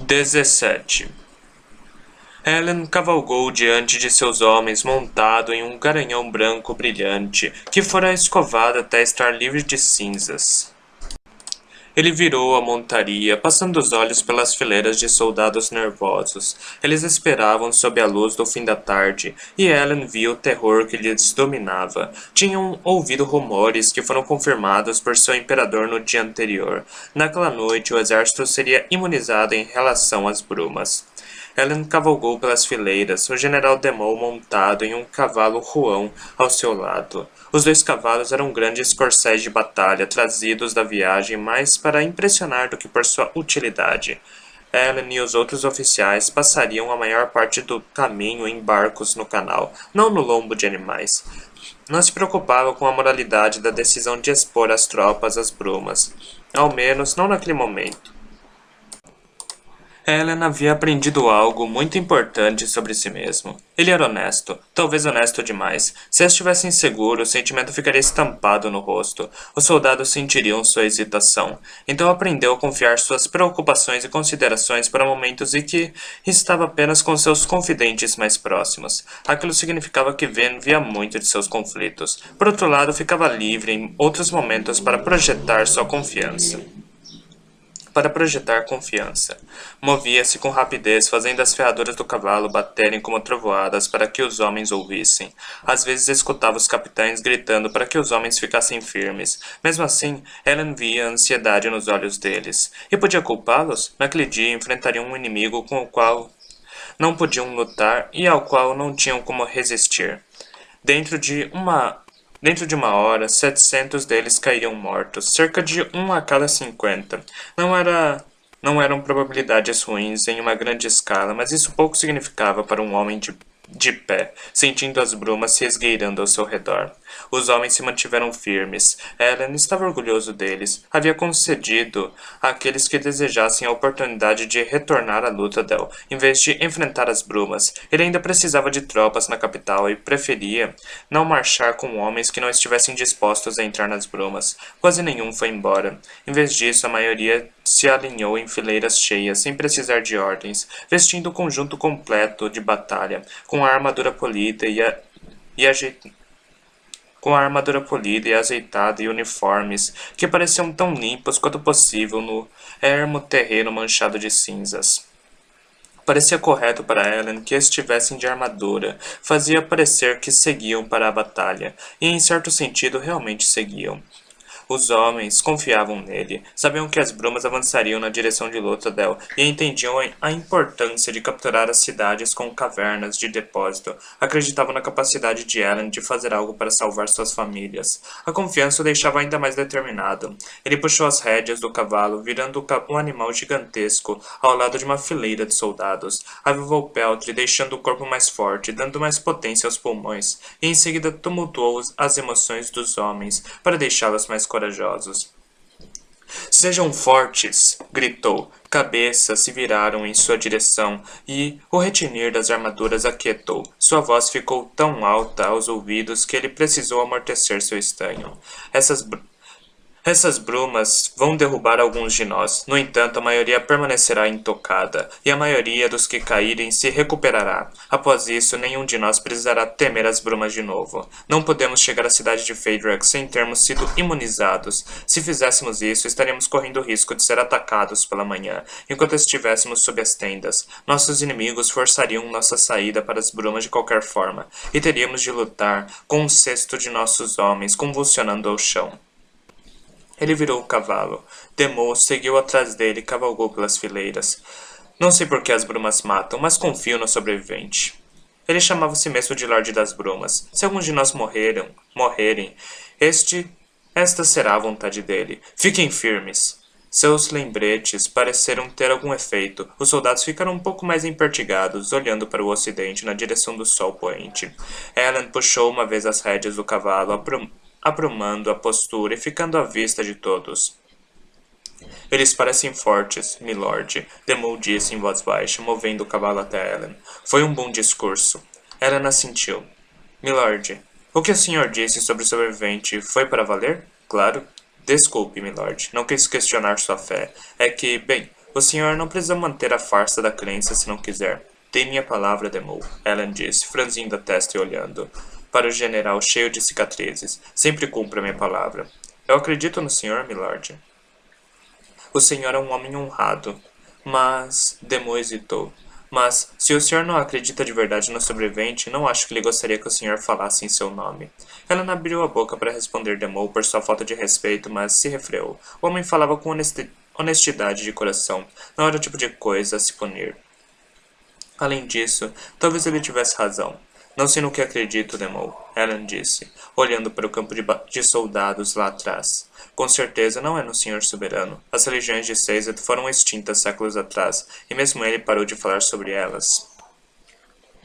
17. Helen cavalgou diante de seus homens montado em um garanhão branco brilhante, que fora escovado até estar livre de cinzas. Ele virou a montaria, passando os olhos pelas fileiras de soldados nervosos. Eles esperavam sob a luz do fim da tarde, e Helen viu o terror que lhes dominava. Tinham ouvido rumores que foram confirmados por seu imperador no dia anterior. Naquela noite, o exército seria imunizado em relação às brumas. Helen cavalgou pelas fileiras, o general Demou montado em um cavalo ruão ao seu lado. Os dois cavalos eram grandes corcéis de batalha, trazidos da viagem mais para impressionar do que por sua utilidade. Helen e os outros oficiais passariam a maior parte do caminho em barcos no canal, não no lombo de animais. Não se preocupava com a moralidade da decisão de expor as tropas às brumas, ao menos não naquele momento. Helen havia aprendido algo muito importante sobre si mesmo. Ele era honesto, talvez honesto demais. Se estivesse inseguro, o sentimento ficaria estampado no rosto. Os soldados sentiriam sua hesitação. Então aprendeu a confiar suas preocupações e considerações para momentos em que estava apenas com seus confidentes mais próximos. Aquilo significava que Ven via muito de seus conflitos. Por outro lado, ficava livre em outros momentos para projetar sua confiança. Movia-se com rapidez, fazendo as ferraduras do cavalo baterem como trovoadas para que os homens ouvissem. Às vezes escutava os capitães gritando para que os homens ficassem firmes. Mesmo assim, Helen via a ansiedade nos olhos deles. E podia culpá-los? Naquele dia enfrentariam um inimigo com o qual não podiam lutar e ao qual não tinham como resistir. Dentro de uma hora, 700 deles cairiam mortos, cerca de 1 a cada 50. Não eram probabilidades ruins em uma grande escala, mas isso pouco significava para um homem de pé, sentindo as brumas se esgueirando ao seu redor. Os homens se mantiveram firmes. Helen estava orgulhoso deles. Havia concedido àqueles que desejassem a oportunidade de retornar à luta Del, em vez de enfrentar as brumas. Ele ainda precisava de tropas na capital e preferia não marchar com homens que não estivessem dispostos a entrar nas brumas. Quase nenhum foi embora. Em vez disso, a maioria se alinhou em fileiras cheias, sem precisar de ordens, vestindo o conjunto completo de batalha, com a armadura polida e azeitada e uniformes, que pareciam tão limpos quanto possível no ermo terreno manchado de cinzas. Parecia correto para Helen que estivessem de armadura, fazia parecer que seguiam para a batalha, e em certo sentido realmente seguiam. Os homens confiavam nele, sabiam que as brumas avançariam na direção de Lotadel e entendiam a importância de capturar as cidades com cavernas de depósito. Acreditavam na capacidade de Ellen de fazer algo para salvar suas famílias. A confiança o deixava ainda mais determinado. Ele puxou as rédeas do cavalo, virando um animal gigantesco ao lado de uma fileira de soldados. Avivou o peltre, deixando o corpo mais forte, dando mais potência aos pulmões, e em seguida tumultuou as emoções dos homens para deixá-los mais corajosos. Sejam fortes! Gritou. Cabeças se viraram em sua direção e o retinir das armaduras aquietou. Sua voz ficou tão alta aos ouvidos que ele precisou amortecer seu estranho. Essas brumas vão derrubar alguns de nós. No entanto, a maioria permanecerá intocada, e a maioria dos que caírem se recuperará. Após isso, nenhum de nós precisará temer as brumas de novo. Não podemos chegar à cidade de Phaedrus sem termos sido imunizados. Se fizéssemos isso, estaríamos correndo o risco de ser atacados pela manhã, enquanto estivéssemos sob as tendas. Nossos inimigos forçariam nossa saída para as brumas de qualquer forma, e teríamos de lutar com um cesto de nossos homens convulsionando ao chão. Ele virou o cavalo. Demou seguiu atrás dele e cavalgou pelas fileiras. Não sei por que as brumas matam, mas confio no sobrevivente. Ele chamava a si mesmo de Lorde das Brumas. Se alguns de nós morrerem, esta será a vontade dele. Fiquem firmes. Seus lembretes pareceram ter algum efeito. Os soldados ficaram um pouco mais empertigados, olhando para o ocidente, na direção do sol poente. Helen puxou uma vez as rédeas do cavalo, aprumando a postura e ficando à vista de todos. Eles parecem fortes, milord, Demou disse em voz baixa, movendo o cavalo até Helen. Foi um bom discurso. Helen assentiu. Milord, o que o senhor disse sobre o sobrevivente foi para valer? Claro. Desculpe, milord, não quis questionar sua fé. É que, bem, O senhor não precisa manter a farsa da crença se não quiser. Dê minha palavra, Demou, Ellen disse, franzindo a testa e olhando para o general cheio de cicatrizes. Sempre cumpra minha palavra. Eu acredito no senhor, milord. O senhor é um homem honrado. Mas... Demou hesitou. Mas, se o senhor não acredita de verdade no sobrevivente, não acho que ele gostaria que o senhor falasse em seu nome. Ela não abriu a boca para responder Demou por sua falta de respeito, mas se refreou. O homem falava com honestidade de coração. Não era o tipo de coisa a se punir. Além disso, talvez ele tivesse razão. Não sei no que acredito, Demou, Ellen disse, olhando para o campo de soldados lá atrás. Com certeza não é no Senhor Soberano. As religiões de Sazed foram extintas séculos atrás, e mesmo ele parou de falar sobre elas.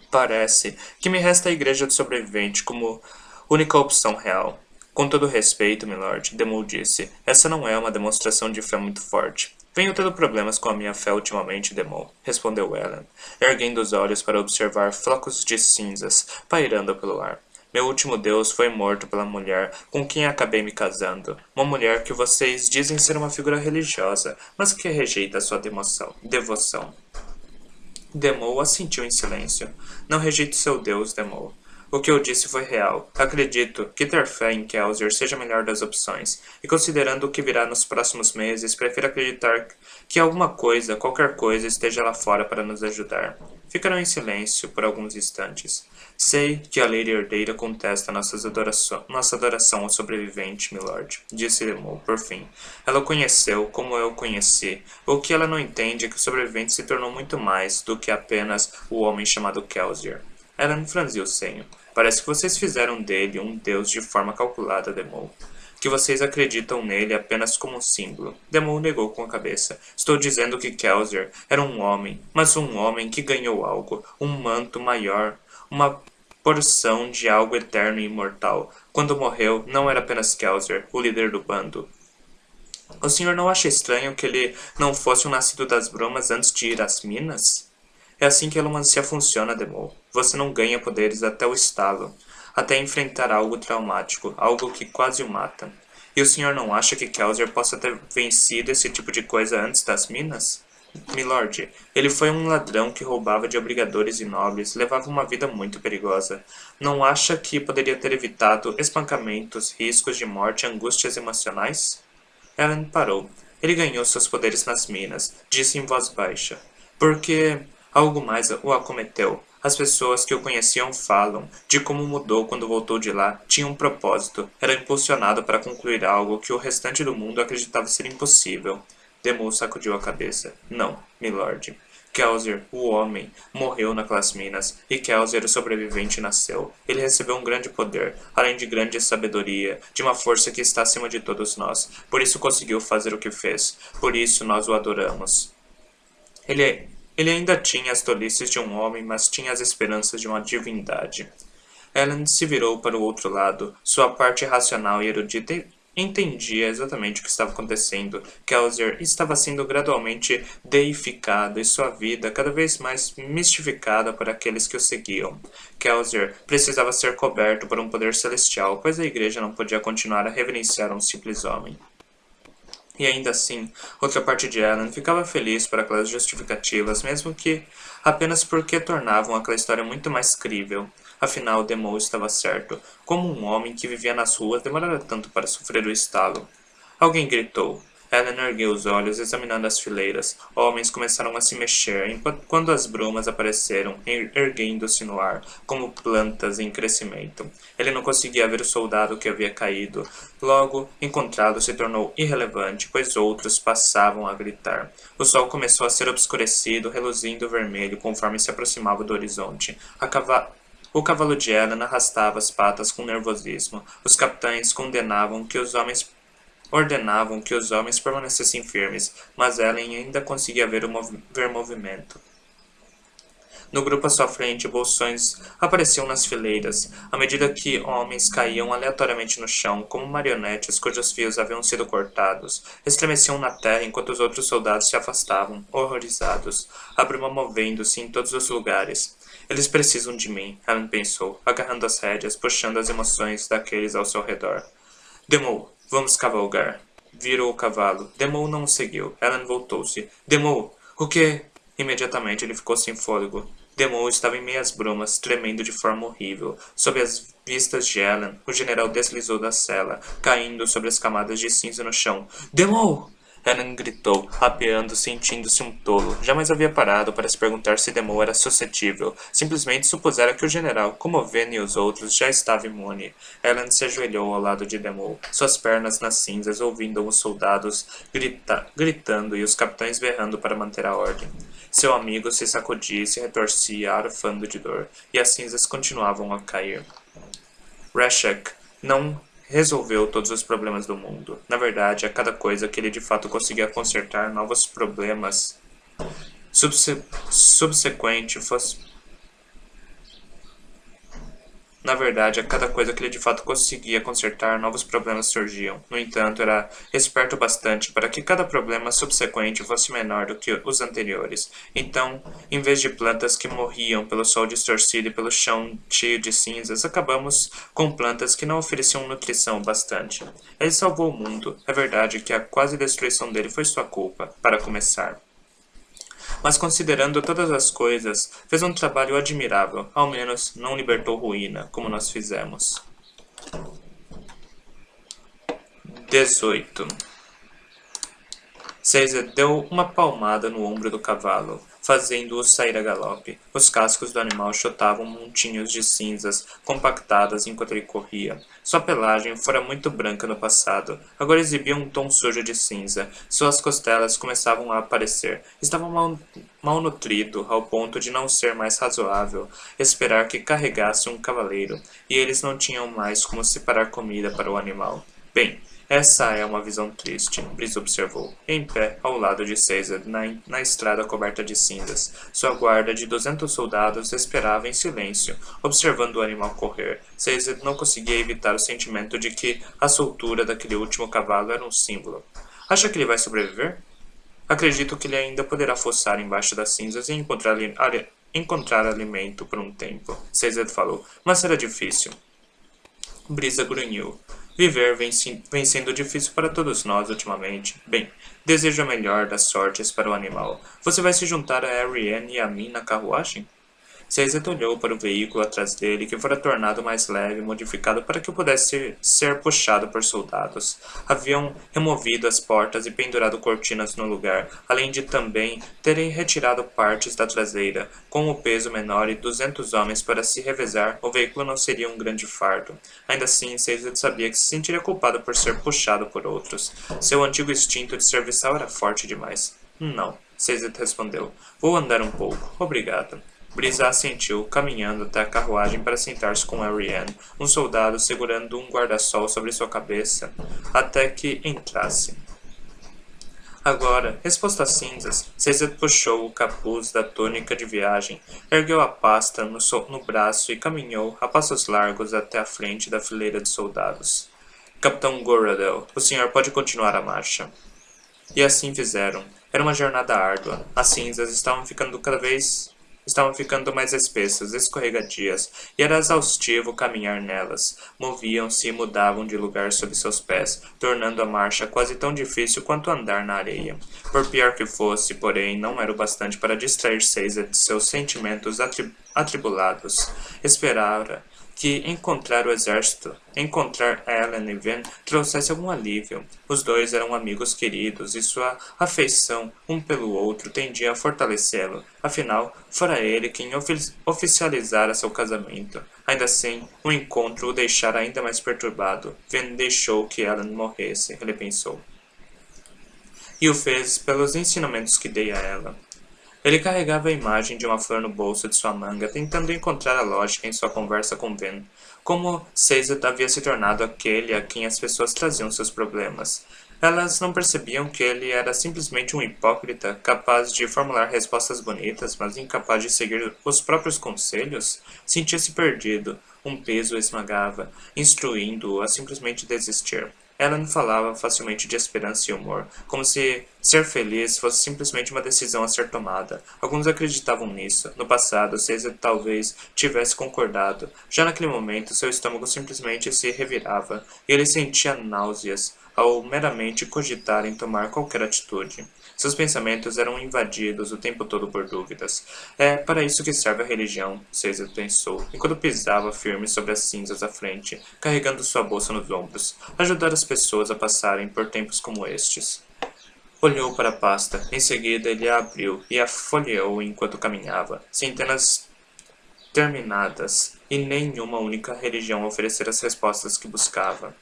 Parece que me resta a Igreja do Sobrevivente como única opção real. Com todo respeito, milord, Demou disse, essa não é uma demonstração de fé muito forte. Venho tendo problemas com a minha fé ultimamente, Demou, respondeu Ellen, erguendo os olhos para observar flocos de cinzas pairando pelo ar. Meu último deus foi morto pela mulher com quem acabei me casando. Uma mulher que vocês dizem ser uma figura religiosa, mas que rejeita sua devoção. Demou assentiu em silêncio. Não rejeito seu Deus, Demou. O que eu disse foi real. Acredito que ter fé em Kelsier seja a melhor das opções, e considerando o que virá nos próximos meses, prefiro acreditar que alguma coisa, qualquer coisa, esteja lá fora para nos ajudar. Ficaram em silêncio por alguns instantes. Sei que a Lady Herdeira contesta nossa adoração ao sobrevivente, milord, disse Demou, por fim. Ela o conheceu como eu o conheci. O que ela não entende é que o sobrevivente se tornou muito mais do que apenas o homem chamado Kelsier. Ellen franziu o senho. Parece que vocês fizeram dele um deus de forma calculada, Demou. Que vocês acreditam nele apenas como um símbolo. Demou negou com a cabeça. Estou dizendo que Kelsier era um homem, mas um homem que ganhou algo, um manto maior, uma porção de algo eterno e imortal. Quando morreu, não era apenas Kelsier, o líder do bando. O senhor não acha estranho que ele não fosse um nascido das brumas antes de ir às minas? É assim que a Elomancia funciona, Demou. Você não ganha poderes até o estalo, até enfrentar algo traumático, algo que quase o mata. E o senhor não acha que Kelsier possa ter vencido esse tipo de coisa antes das minas? Milord, ele foi um ladrão que roubava de obrigadores e nobres, levava uma vida muito perigosa. Não acha que poderia ter evitado espancamentos, riscos de morte e angústias emocionais? Ellen parou. Ele ganhou seus poderes nas minas, disse em voz baixa. Porque algo mais o acometeu. As pessoas que o conheciam falam de como mudou quando voltou de lá. Tinha um propósito. Era impulsionado para concluir algo que o restante do mundo acreditava ser impossível. Demou sacudiu a cabeça. Não, milord. Kelsier, o homem, morreu naquelas minas, e Kelsier, o sobrevivente, nasceu. Ele recebeu um grande poder, além de grande sabedoria, de uma força que está acima de todos nós. Por isso conseguiu fazer o que fez. Por isso nós o adoramos. Ele ainda tinha as tolices de um homem, mas tinha as esperanças de uma divindade. Ellen se virou para o outro lado. Sua parte racional e erudita entendia exatamente o que estava acontecendo. Kelsier estava sendo gradualmente deificado e sua vida cada vez mais mistificada por aqueles que o seguiam. Kelsier precisava ser coberto por um poder celestial, pois a igreja não podia continuar a reverenciar um simples homem. E ainda assim, outra parte de Ellen ficava feliz por aquelas justificativas, mesmo que apenas porque tornavam aquela história muito mais crível. Afinal, Demou estava certo. Como um homem que vivia nas ruas demorara tanto para sofrer o estalo? Alguém gritou. Ellen ergueu os olhos, examinando as fileiras. Homens começaram a se mexer, quando as brumas apareceram, erguendo-se no ar, como plantas em crescimento. Ele não conseguia ver o soldado que havia caído. Logo, encontrá-lo se tornou irrelevante, pois outros passavam a gritar. O sol começou a ser obscurecido, reluzindo vermelho conforme se aproximava do horizonte. O cavalo de Ellen arrastava as patas com nervosismo. Os capitães ordenavam que os homens permanecessem firmes, mas Ellen ainda conseguia ver movimento. No grupo à sua frente, bolsões apareciam nas fileiras, à medida que homens caíam aleatoriamente no chão, como marionetes cujos fios haviam sido cortados. Estremeciam na terra enquanto os outros soldados se afastavam, horrorizados, a bruma movendo-se em todos os lugares. Eles precisam de mim, Ellen pensou, agarrando as rédeas, puxando as emoções daqueles ao seu redor. Demou, vamos cavalgar. Virou o cavalo. Demou não o seguiu. Ellen voltou-se. Demou! O quê? Imediatamente ele ficou sem fôlego. Demou estava em meias brumas, tremendo de forma horrível. Sob as vistas de Ellen, o general deslizou da cela, caindo sobre as camadas de cinza no chão. Demou! Ellen gritou, apeando, sentindo-se um tolo. Jamais havia parado para se perguntar se Demou era suscetível. Simplesmente supusera que o general, como Ven e os outros, já estava imune. Ellen se ajoelhou ao lado de Demou, suas pernas nas cinzas, ouvindo os soldados gritando e os capitães berrando para manter a ordem. Seu amigo se sacudia e se retorcia, arfando de dor, e as cinzas continuavam a cair. Rashek não resolveu todos os problemas do mundo. Na verdade, a cada coisa que ele de fato conseguia consertar, novos problemas subsequente fosse Na verdade, a cada coisa que ele de fato conseguia consertar, novos problemas surgiam. No entanto, era esperto bastante para que cada problema subsequente fosse menor do que os anteriores. Então, em vez de plantas que morriam pelo sol distorcido e pelo chão cheio de cinzas, acabamos com plantas que não ofereciam nutrição bastante. Ele salvou o mundo. É verdade que a quase destruição dele foi sua culpa, para começar. Mas considerando todas as coisas, fez um trabalho admirável, ao menos não libertou ruína, como nós fizemos. 18. Caesar deu uma palmada no ombro do cavalo, fazendo-o sair a galope. Os cascos do animal chotavam montinhos de cinzas compactadas enquanto ele corria. Sua pelagem fora muito branca no passado, agora exibia um tom sujo de cinza. Suas costelas começavam a aparecer. Estava mal nutrido, ao ponto de não ser mais razoável esperar que carregasse um cavaleiro, e eles não tinham mais como separar comida para o animal. Bem, essa é uma visão triste, Brice observou, em pé ao lado de Caesar, na estrada coberta de cinzas. Sua guarda de 200 soldados esperava em silêncio, observando o animal correr. Caesar não conseguia evitar o sentimento de que a soltura daquele último cavalo era um símbolo. Acha que ele vai sobreviver? Acredito que ele ainda poderá fossar embaixo das cinzas e encontrar alimento por um tempo, Caesar falou, mas será difícil. Brisa grunhiu. Viver vem sendo difícil para todos nós ultimamente. Bem, desejo a melhor das sortes para o animal. Você vai se juntar a Ariane e a mim na carruagem? Caesar olhou para o veículo atrás dele, que fora tornado mais leve e modificado para que pudesse ser puxado por soldados. Haviam removido as portas e pendurado cortinas no lugar, além de também terem retirado partes da traseira. Com o peso menor e 200 homens para se revezar, o veículo não seria um grande fardo. Ainda assim, Caesar sabia que se sentiria culpado por ser puxado por outros. Seu antigo instinto de serviçal era forte demais. Não, Caesar respondeu. Vou andar um pouco. Obrigado. Brisa assentiu, caminhando até a carruagem para sentar-se com Ariane, um soldado segurando um guarda-sol sobre sua cabeça, até que entrasse. Agora, exposto às cinzas, Caesar puxou o capuz da túnica de viagem, ergueu a pasta no braço e caminhou a passos largos até a frente da fileira de soldados. Capitão Goradel, o senhor pode continuar a marcha. E assim fizeram. Era uma jornada árdua. As cinzas estavam ficando mais espessas, escorregadias, e era exaustivo caminhar nelas. Moviam-se e mudavam de lugar sob seus pés, tornando a marcha quase tão difícil quanto andar na areia. Por pior que fosse, porém, não era o bastante para distrair Caesar de seus sentimentos atribulados. Esperara que encontrar Ellen e Ven trouxesse algum alívio. Os dois eram amigos queridos e sua afeição um pelo outro tendia a fortalecê-lo. Afinal, fora ele quem oficializara seu casamento. Ainda assim, o encontro o deixara ainda mais perturbado. Ven deixou que Ellen morresse, ele pensou. E o fez pelos ensinamentos que dei a ela. Ele carregava a imagem de uma flor no bolso de sua manga, tentando encontrar a lógica em sua conversa com Ven. Como Caesar havia se tornado aquele a quem as pessoas traziam seus problemas. Elas não percebiam que ele era simplesmente um hipócrita, capaz de formular respostas bonitas, mas incapaz de seguir os próprios conselhos? Sentia-se perdido. Um peso o esmagava, instruindo-o a simplesmente desistir. Ellen falava facilmente de esperança e humor, como se ser feliz fosse simplesmente uma decisão a ser tomada. Alguns acreditavam nisso. No passado, Caesar talvez tivesse concordado. Já naquele momento, seu estômago simplesmente se revirava, e ele sentia náuseas. ao meramente cogitar em tomar qualquer atitude. Seus pensamentos eram invadidos o tempo todo por dúvidas. É para isso que serve a religião, Caesar pensou, enquanto pisava firme sobre as cinzas à frente, carregando sua bolsa nos ombros, ajudar as pessoas a passarem por tempos como estes. Olhou para a pasta. Em seguida, ele a abriu e a folheou enquanto caminhava. Centenas terminadas, e nenhuma única religião oferecer as respostas que buscava.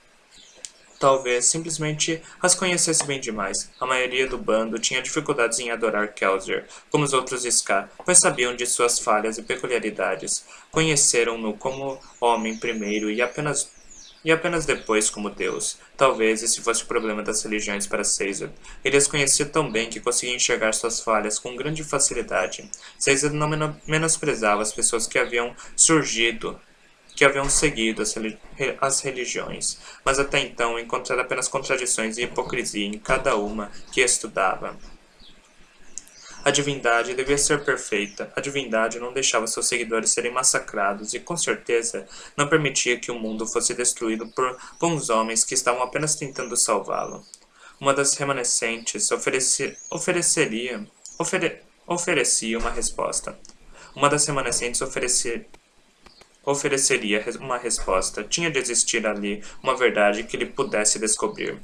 Talvez simplesmente as conhecesse bem demais. A maioria do bando tinha dificuldades em adorar Kelsier, como os outros Ska, pois sabiam de suas falhas e peculiaridades. Conheceram-no como homem primeiro e apenas depois como Deus. Talvez esse fosse o problema das religiões para Caesar. Ele as conhecia tão bem que conseguia enxergar suas falhas com grande facilidade. Caesar não menosprezava as pessoas que haviam seguido as religiões, mas até então encontrara apenas contradições e hipocrisia em cada uma que estudava. A divindade devia ser perfeita. A divindade não deixava seus seguidores serem massacrados e, com certeza, não permitia que o mundo fosse destruído por bons homens que estavam apenas tentando salvá-lo. Uma das remanescentes oferecia uma resposta. Uma das remanescentes ofereceria uma resposta. Tinha de existir ali uma verdade que ele pudesse descobrir.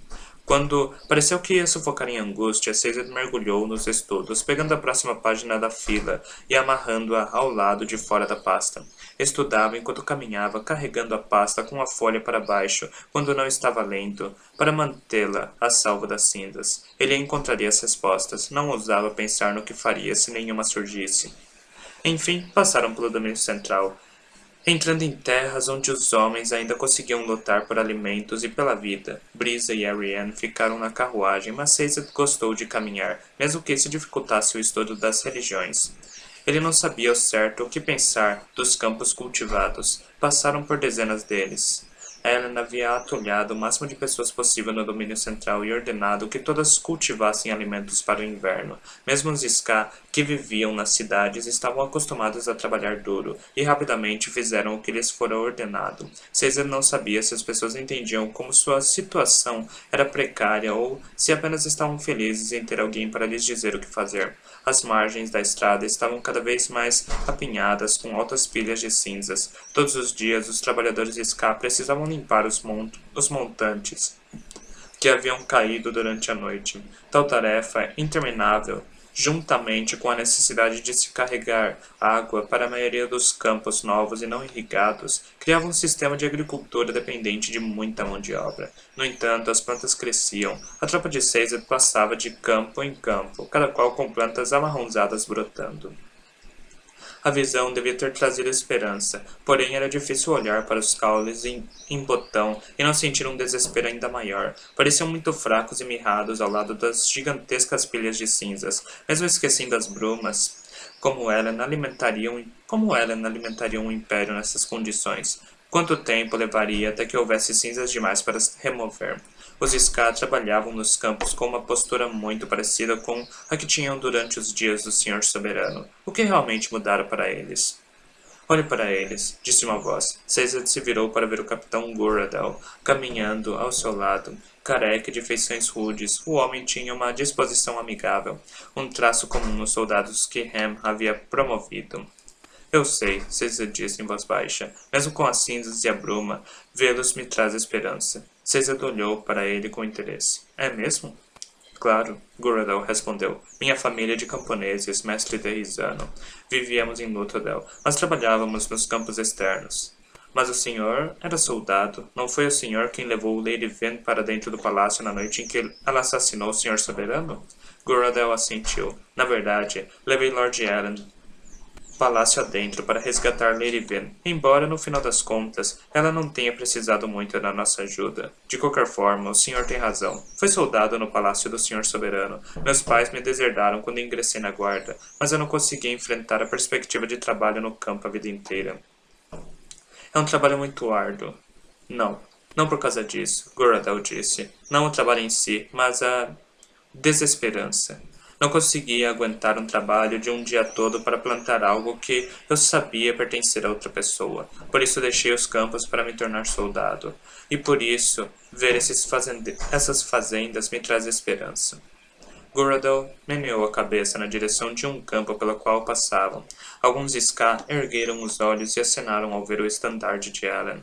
Quando pareceu que ia sufocar em angústia, Caesar mergulhou nos estudos, pegando a próxima página da fila e amarrando-a ao lado de fora da pasta. Estudava enquanto caminhava, carregando a pasta com a folha para baixo, quando não estava lendo, para mantê-la a salvo das cinzas. Ele encontraria as respostas. Não ousava pensar no que faria se nenhuma surgisse. Enfim, passaram pelo domínio central, entrando em terras onde os homens ainda conseguiam lutar por alimentos e pela vida. Brisa e Ariane ficaram na carruagem, mas Caesar gostou de caminhar, mesmo que isso dificultasse o estudo das religiões. Ele não sabia ao certo o que pensar dos campos cultivados. Passaram por dezenas deles. Ellen havia atulhado o máximo de pessoas possível no domínio central e ordenado que todas cultivassem alimentos para o inverno. Mesmo os Ska que viviam nas cidades estavam acostumados a trabalhar duro e rapidamente fizeram o que lhes fora ordenado. Caesar não sabia se as pessoas entendiam como sua situação era precária ou se apenas estavam felizes em ter alguém para lhes dizer o que fazer. As margens da estrada estavam cada vez mais apinhadas com altas pilhas de cinzas. Todos os dias, os trabalhadores Ska precisavam limpar os montantes que haviam caído durante a noite. Tal tarefa interminável, juntamente com a necessidade de se carregar água para a maioria dos campos novos e não irrigados, criava um sistema de agricultura dependente de muita mão de obra. No entanto, as plantas cresciam. A tropa de Caesar passava de campo em campo, cada qual com plantas amarronzadas brotando. A visão devia ter trazido esperança, porém era difícil olhar para os caules em botão e não sentir um desespero ainda maior. Pareciam muito fracos e mirrados ao lado das gigantescas pilhas de cinzas, mesmo esquecendo as brumas. Como Ellen alimentaria um império nessas condições? Quanto tempo levaria até que houvesse cinzas demais para remover? Os Ska trabalhavam nos campos com uma postura muito parecida com a que tinham durante os dias do Senhor Soberano. O que realmente mudara para eles? Olhe para eles, disse uma voz. Caesar se virou para ver o capitão Guradel caminhando ao seu lado. Careca de feições rudes, o homem tinha uma disposição amigável, um traço comum nos soldados que Ham havia promovido. Eu sei, Caesar disse em voz baixa. Mesmo com as cinzas e a bruma, vê-los me traz esperança. Caesar olhou para ele com interesse. É mesmo? Claro, Guradel respondeu. Minha família é de camponeses, mestre de Rizano. Vivíamos em Luthadel, mas trabalhávamos nos campos externos. Mas o senhor era soldado. Não foi o senhor quem levou Lady Ven para dentro do palácio na noite em que ela assassinou o senhor soberano? Guradel assentiu. Na verdade, levei Lord Allen palácio adentro para resgatar Lady Ven, embora, no final das contas, ela não tenha precisado muito da nossa ajuda. De qualquer forma, o senhor tem razão. Fui soldado no palácio do senhor soberano. Meus pais me deserdaram quando ingressei na guarda, mas eu não consegui enfrentar a perspectiva de trabalho no campo a vida inteira. É um trabalho muito árduo. Não por causa disso, Guradel disse. Não o trabalho em si, mas a desesperança. Não conseguia aguentar um trabalho de um dia todo para plantar algo que eu sabia pertencer a outra pessoa. Por isso deixei os campos para me tornar soldado. E por isso, ver essas fazendas me traz esperança. Guradel meneou a cabeça na direção de um campo pelo qual passavam. Alguns Ska ergueram os olhos e acenaram ao ver o estandarte de Ellen.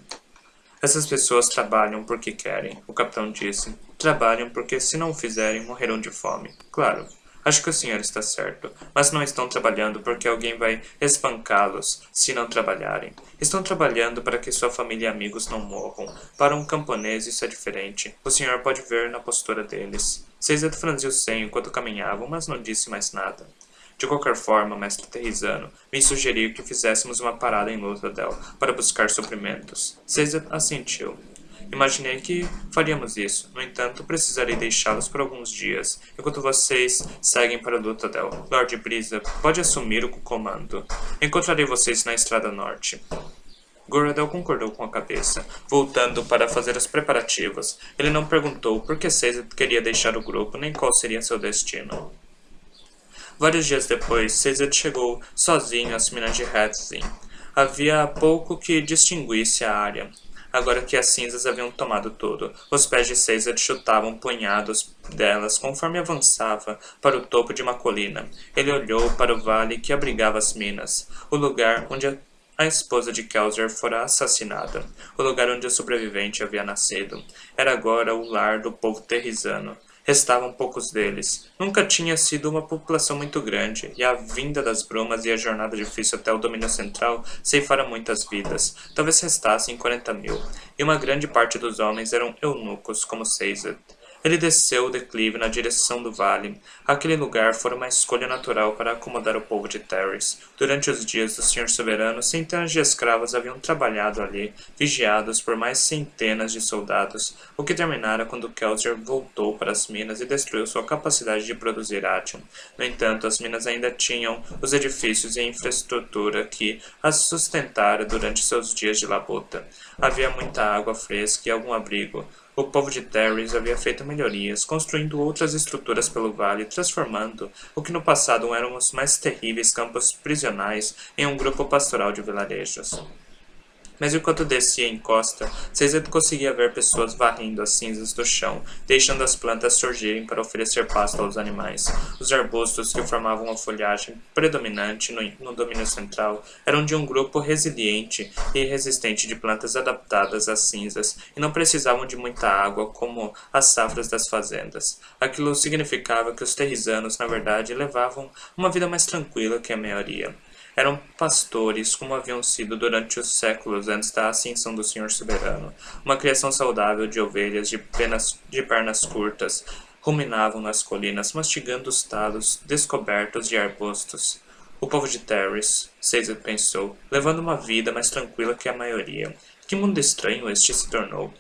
Essas pessoas trabalham porque querem, o capitão disse. Trabalham porque, se não o fizerem, morrerão de fome. Claro, acho que o senhor está certo, mas não estão trabalhando porque alguém vai espancá-los se não trabalharem. Estão trabalhando para que sua família e amigos não morram. Para um camponês isso é diferente. O senhor pode ver na postura deles. Caesar franziu o senho enquanto caminhavam, mas não disse mais nada. De qualquer forma, mestre Terrizano, me sugeriu que fizéssemos uma parada em Luthadel para buscar suprimentos. Caesar assentiu. Imaginei que faríamos isso. No entanto, precisarei deixá-los por alguns dias, enquanto vocês seguem para Luthadel. Lord Brisa, pode assumir o comando. Encontrarei vocês na Estrada Norte. Goradel concordou com a cabeça, voltando para fazer os preparativos. Ele não perguntou por que Caesar queria deixar o grupo, nem qual seria seu destino. Vários dias depois, Caesar chegou sozinho às minas de Hatzin. Havia pouco que distinguisse a área. Agora que as cinzas haviam tomado tudo, os pés de Caesar chutavam punhados delas conforme avançava para o topo de uma colina. Ele olhou para o vale que abrigava as minas, o lugar onde a esposa de Kelzer fora assassinada, o lugar onde o sobrevivente havia nascido. Era agora o lar do povo terrizano. Restavam poucos deles. Nunca tinha sido uma população muito grande, e a vinda das brumas e a jornada difícil até o domínio central ceifara muitas vidas. Talvez restassem 40.000, e uma grande parte dos homens eram eunucos, como Caesar. Ele desceu o declive na direção do vale. Aquele lugar fora uma escolha natural para acomodar o povo de Terris. Durante os dias do Senhor Soberano, centenas de escravos haviam trabalhado ali, vigiados por mais centenas de soldados, o que terminara quando Kelzer voltou para as minas e destruiu sua capacidade de produzir atium. No entanto, as minas ainda tinham os edifícios e a infraestrutura que as sustentara durante seus dias de labuta. Havia muita água fresca e algum abrigo. O povo de Terris havia feito melhorias, construindo outras estruturas pelo vale, transformando o que no passado eram os mais terríveis campos prisionais em um grupo pastoral de vilarejos. Mas enquanto descia a encosta, Caesar conseguia ver pessoas varrendo as cinzas do chão, deixando as plantas surgirem para oferecer pasto aos animais. Os arbustos que formavam a folhagem predominante no domínio central eram de um grupo resiliente e resistente de plantas adaptadas às cinzas e não precisavam de muita água como as safras das fazendas. Aquilo significava que os terrizanos, na verdade, levavam uma vida mais tranquila que a maioria. Eram pastores como haviam sido durante os séculos antes da ascensão do Senhor Soberano. Uma criação saudável de ovelhas de pernas curtas ruminavam nas colinas, mastigando os talos descobertos de arbustos. O povo de Terris, Caesar pensou, levando uma vida mais tranquila que a maioria. Que mundo estranho este se tornou.